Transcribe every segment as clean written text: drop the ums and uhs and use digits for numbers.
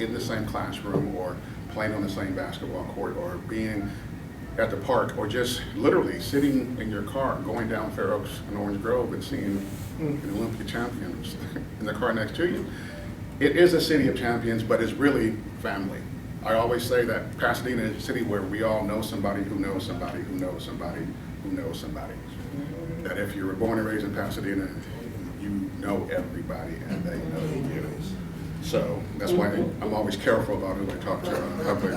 in the same classroom or playing on the same basketball court or being at the park or just literally sitting in your car going down Fair Oaks and Orange Grove and seeing the Olympic champions in the car next to you. It is a city of champions, but it's really family. I always say that Pasadena is a city where we all know somebody who knows somebody who knows somebody who knows somebody. That if you were born and raised in Pasadena, you know everybody and they know you. So that's why I'm always careful about who I talk to in public.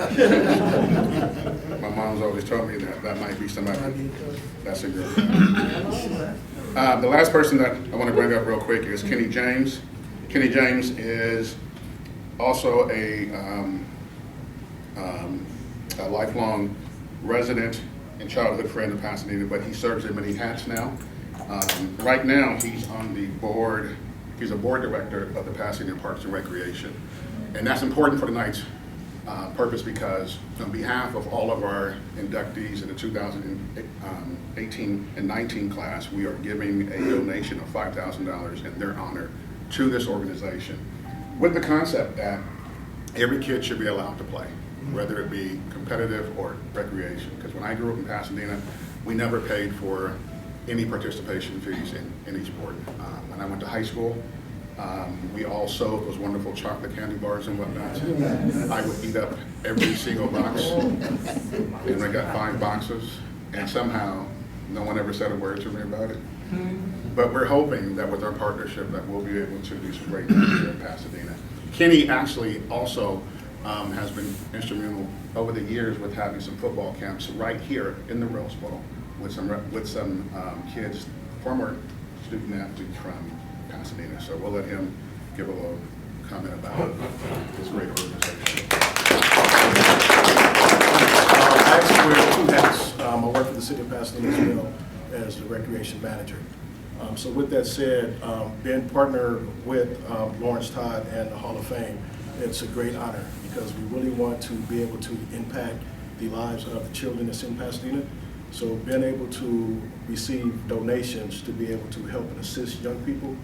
My mom's always told me that that might be somebody that's in your family. The last person that I want to bring up real quick is Kenny James. Kenny James is also a lifelong resident and childhood friend of Pasadena, but he serves in many hats now. Right now, he's on the board. He's a board director of the Pasadena Parks and Recreation. And that's important for tonight's purpose because on behalf of all of our inductees in the 2018 and 19 class, we are giving a donation of $5,000 in their honor to this organization with the concept that every kid should be allowed to play, whether it be competitive or recreation. Because when I grew up in Pasadena, we never paid for any participation fees in any sport. When I went to high school, we all sold those wonderful chocolate candy bars and whatnot. I would eat up every single box, and I got 5 boxes, and somehow no one ever said a word to me about it. But we're hoping that with our partnership that we'll be able to do some great things here in Pasadena. Kenny actually also has been instrumental over the years with having some football camps right here in the Rose Bowl with some kids, former student athletes from Pasadena. So we'll let him give a little comment about this great organization. I actually wear 2 hats. I work for the city of Pasadena as well as the recreation manager. So with that said, being partnered with Laurence Todd and the Hall of Fame, it's a great honor because we really want to be able to impact the lives of the children that's in Pasadena. So being able to receive donations to be able to help and assist young people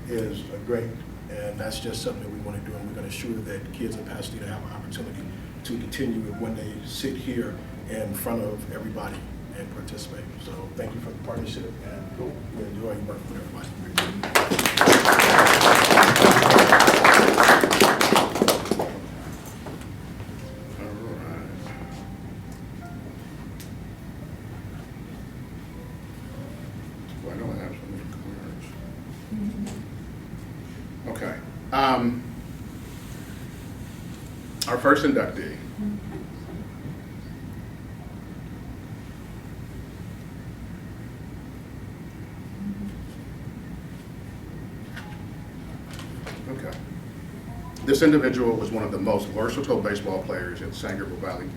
is great, and that's just something that we want to do, and we're going to ensure that kids in Pasadena have an opportunity to continue when they sit here in front of everybody and participate. So thank you for the partnership, and we enjoy working with everybody. Okay. Our first inductee. Okay. This individual was one of the most versatile baseball players in San Gabriel Valley,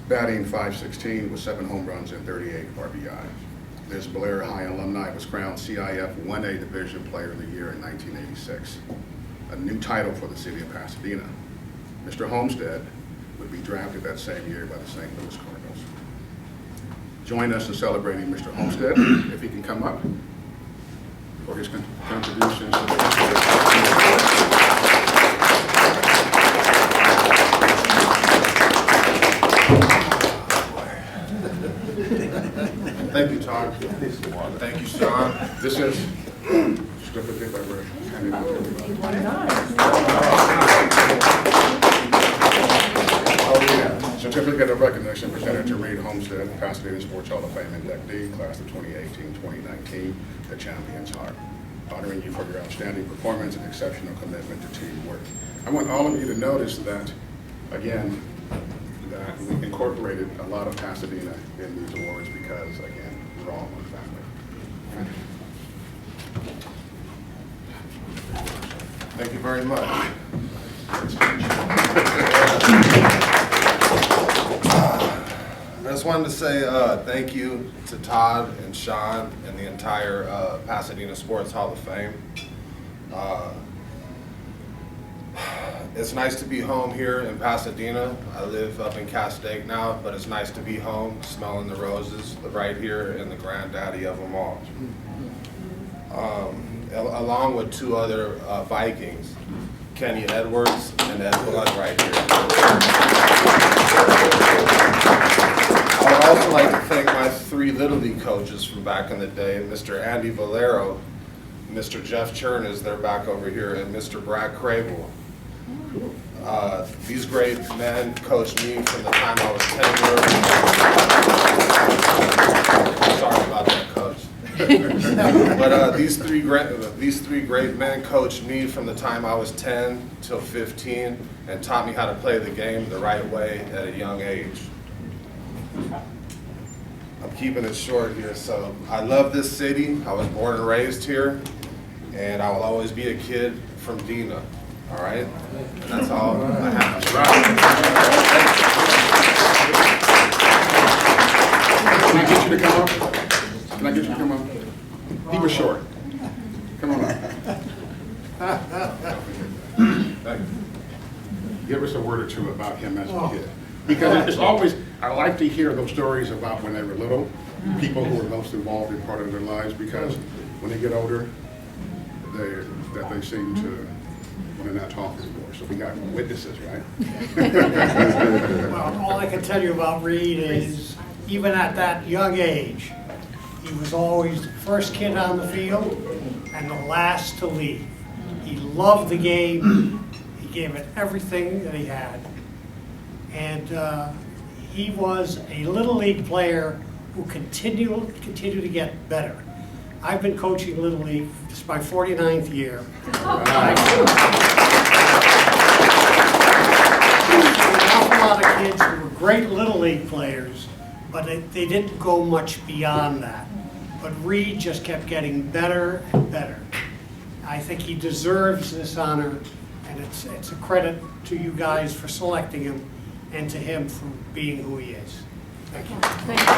batting .516 with 7 home runs and 38 RBIs. This Blair High alumni was crowned CIF 1A Division Player of the Year in 1986, a new title for the city of Pasadena. Mr. Homestead would be drafted that same year by the St. Louis Cardinals. Join us in celebrating Mr. Homestead, if he can come up, for his contributions to the Thank you, Todd. Thank you, Sean. This is certificate that we're handing out to everybody. Certificate of recognition presented to Reed Homestead, Pasadena Sports Hall of Fame inductee, class of 2018-2019, the Champion's Heart. Honoring you for your outstanding performance and exceptional commitment to teamwork. I want all of you to notice that, again, that we incorporated a lot of Pasadena in these awards because, again, we're all one family. Thank you very much. I just wanted to say thank you to Todd and Sean and the entire Pasadena Sports Hall of Fame. It's nice to be home here in Pasadena. I live up in Castaic now, but it's nice to be home, smelling the roses right here in the granddaddy of them all. Along with 2 other Vikings, Kenny Edwards and that blood right here. I would also like to thank my 3 Little League coaches from back in the day, Mr. Andy Valero, Mr. Jeff Churn is there back over here, and Mr. Brad Crable. These great men coached me from the time I was 10 years old. Sorry about that, coach. But these three great men coached me from the time I was 10 till 15 and taught me how to play the game the right way at a young age. I'm keeping it short here, so I love this city. I was born and raised here, and I will always be a kid from Dina. All right? And that's all I have. Can I get you to come up? Can I get you to come up? He was short. Come on up. Give us a word or two about him as a kid. Because it's always, I like to hear those stories about when they were little, people who were most involved in part of their lives, because when they get older, they seem to want to not talk anymore. So we got witnesses, right? Well, all I can tell you about Reed is, even at that young age, he was always the first kid on the field and the last to leave. He loved the game. He gave it everything that he had. And he was a Little League player who continued to get better. I've been coaching Little League, this is my 49th year. An awful lot of kids who were great Little League players, but they didn't go much beyond that. But Reed just kept getting better and better. I think he deserves this honor, and it's a credit to you guys for selecting him and to him for being who he is. Thank you. Thank you.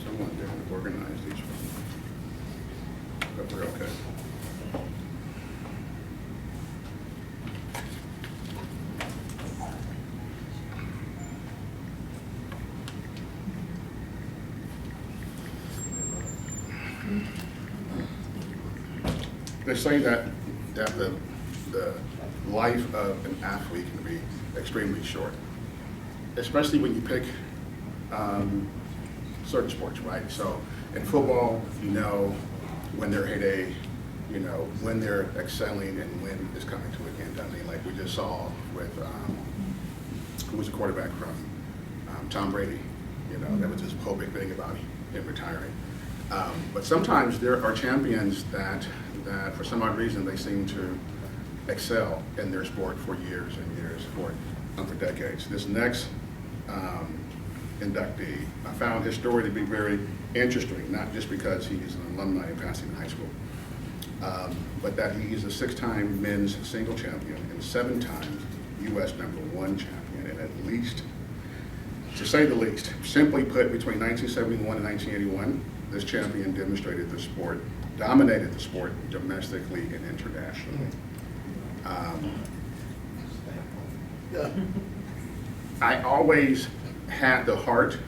Someone didn't organize these ones. But we're okay. They say that the life of an athlete can be extremely short, especially when you pick certain sports, right? So in football, you know when they're heyday, you know when they're excelling, and when it's coming to an end. I mean, like we just saw with who was the quarterback from Tom Brady. You know, that was his whole big thing about him retiring. But sometimes there are champions that for some odd reason they seem to excel in their sport for years and years, for decades. This next inductee, I found his story to be very interesting, not just because he's an alumni of Pasadena High School, but that he's a 6-time men's single champion and 7 times U.S. #1 champion, and at least, to say the least, simply put, between 1971 and 1981, this champion demonstrated the sport, dominated the sport domestically and internationally. I always had the heart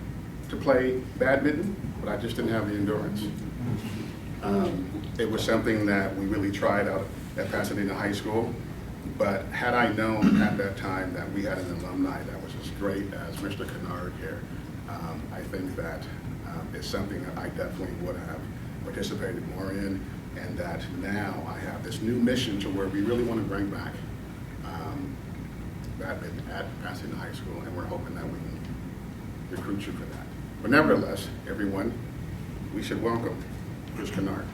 to play badminton, but I just didn't have the endurance. It was something that we really tried out at Pasadena High School, but had I known at that time that we had an alumni that was as great as Mr. Kennard here, I think that it's something that I definitely would have participated more in, and that now I have this new mission to where we really want to bring back badminton at Pasadena High School, and we're hoping that we can recruit you for that. But nevertheless, everyone, we should welcome Mr. Kennard.